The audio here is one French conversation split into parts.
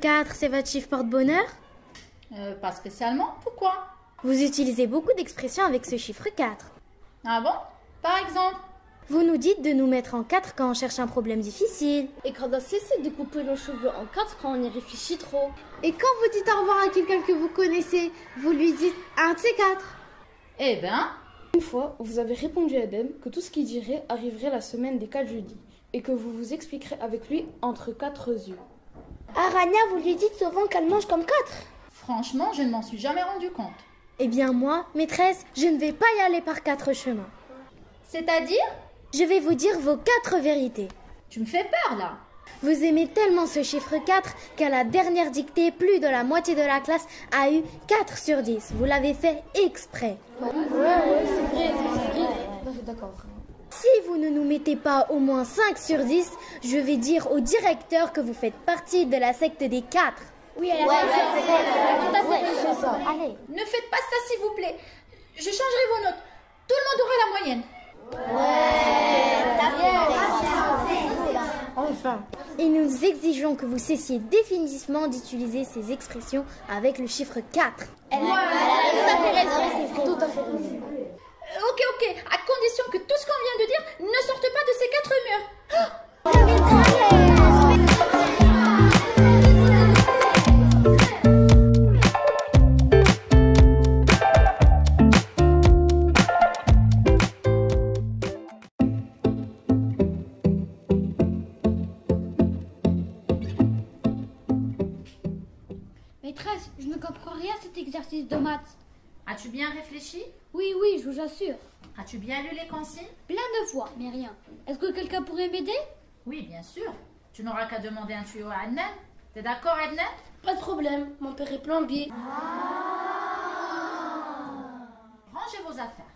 4, c'est votre chiffre porte-bonheur? Pas spécialement, pourquoi? Vous utilisez beaucoup d'expressions avec ce chiffre 4. Ah bon? Par exemple? Vous nous dites de nous mettre en 4 quand on cherche un problème difficile. Et quand on cesse de couper nos cheveux en 4 quand on y réfléchit trop. Et quand vous dites au revoir à quelqu'un que vous connaissez, vous lui dites un de ces 4. Eh ben, Une fois, vous avez répondu à Adem que tout ce qu'il dirait arriverait la semaine des 4 jeudis et que vous vous expliquerez avec lui entre 4 yeux. À Rania, vous lui dites souvent qu'elle mange comme 4. franchement, je ne m'en suis jamais rendu compte. Eh bien moi, maîtresse, je ne vais pas y aller par 4 chemins. C'est-à-dire? Je vais vous dire vos 4 vérités. Tu me fais peur, là. Vous aimez tellement ce chiffre 4 qu'à la dernière dictée, plus de la moitié de la classe a eu 4 sur 10. Vous l'avez fait exprès. Ouais, c'est vrai. D'accord. Si vous ne nous mettez pas au moins 5 sur 10, je vais dire au directeur que vous faites partie de la secte des 4. Oui, elle a tout à fait C'est ça. Allez. Ne faites pas ça, s'il vous plaît. Je changerai vos notes. Tout le monde aura la moyenne. Enfin. Et nous exigeons que vous cessiez définitivement d'utiliser ces expressions avec le chiffre 4. Elle a tout à fait raison. Tout à fait raison. Ok, à condition que tout ce qu'on vient de dire ne sorte pas de ces 4 murs. Maîtresse, je ne comprends rien à cet exercice de maths. As-tu bien réfléchi? Oui, je vous assure. As-tu bien lu les consignes? Plein de fois, mais rien. Est-ce que quelqu'un pourrait m'aider? Oui, bien sûr. Tu n'auras qu'à demander un tuyau à Adnan. T'es d'accord, Adnan? Pas de problème, mon père est plombier. Rangez vos affaires.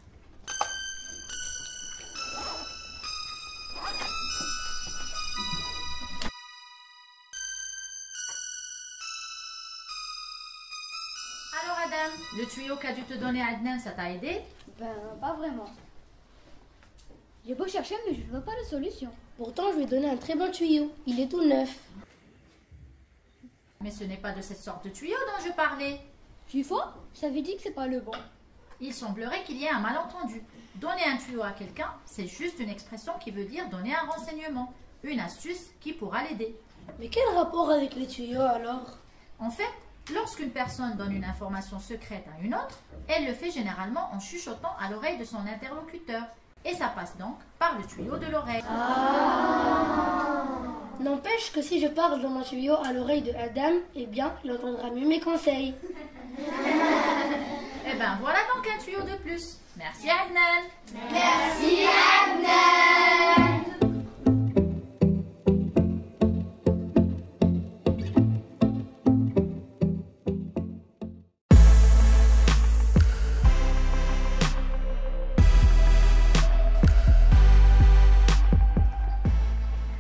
Alors, Adam, le tuyau qu'a dû te donner Adnan, ça t'a aidé? Ben, pas vraiment. J'ai beau chercher, mais je ne vois pas de solution. Pourtant, je lui ai donné un très bon tuyau. Il est tout neuf. Mais ce n'est pas de cette sorte de tuyau dont je parlais. Chiffon, ça veut dire que c'est pas le bon. Il semblerait qu'il y ait un malentendu. Donner un tuyau à quelqu'un, c'est juste une expression qui veut dire donner un renseignement, une astuce qui pourra l'aider. Mais quel rapport avec les tuyaux alors? En fait, lorsqu'une personne donne une information secrète à une autre, elle le fait généralement en chuchotant à l'oreille de son interlocuteur. Et ça passe donc par le tuyau de l'oreille. N'empêche que si je parle dans mon tuyau à l'oreille de Adam, eh bien, il entendra mieux mes conseils. Eh ben voilà donc un tuyau de plus. Merci Adnan. Merci, Adnan.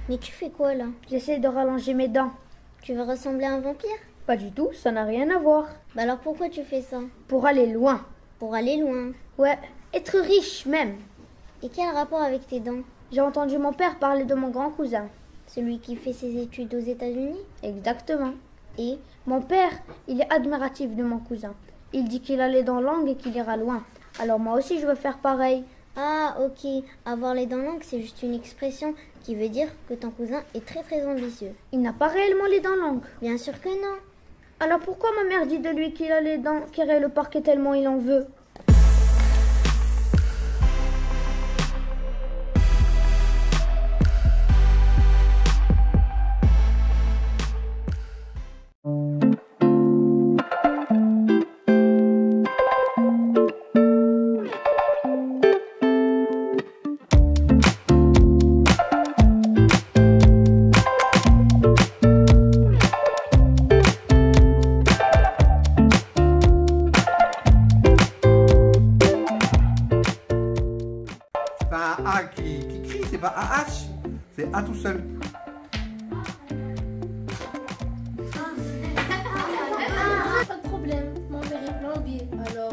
Mais tu fais quoi là? J'essaie de rallonger mes dents. Tu veux ressembler à un vampire? Pas du tout, ça n'a rien à voir. Bah alors pourquoi tu fais ça? Pour aller loin. Pour aller loin. Ouais, être riche même. Et quel rapport avec tes dents? J'ai entendu mon père parler de mon grand cousin. Celui qui fait ses études aux États-Unis? Exactement. Et Mon père, il est admiratif de mon cousin. Il dit qu'il a les dents longues et qu'il ira loin. Alors moi aussi, je veux faire pareil. ah ok, avoir les dents longues c'est juste une expression qui veut dire que ton cousin est très très ambitieux. Il n'a pas réellement les dents longues. Bien sûr que non. Alors pourquoi ma mère dit de lui qu'il a les dents qui rayent le parquet tellement il en veut? Qui crie, c'est pas un H, c'est A tout seul. Pas de problème, mon père est plombier. Alors,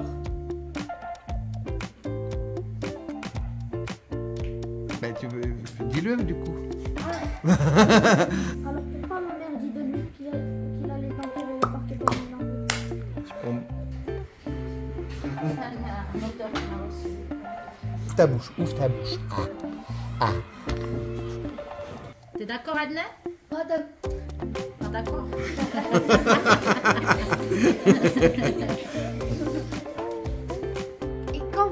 Ben dis-le du coup. Alors pourquoi ma mère dit de lui qu'il a les un auteur qu'on a reçu. Ouvre ta bouche, ouvre ta bouche. Ah. T'es d'accord, Adnan? Pas d'accord. Pas d'accord. Et quand,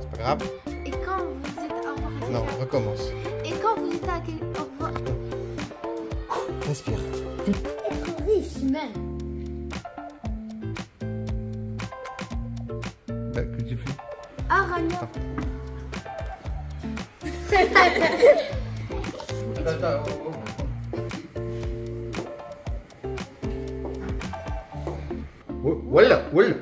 C'est pas grave. et quand vous êtes au revoir. Non, recommence. Et quand vous êtes au revoir. Respire. Être riche, même. Bah, que tu fais? Aragnon. Attends, oh. Voilà, voilà.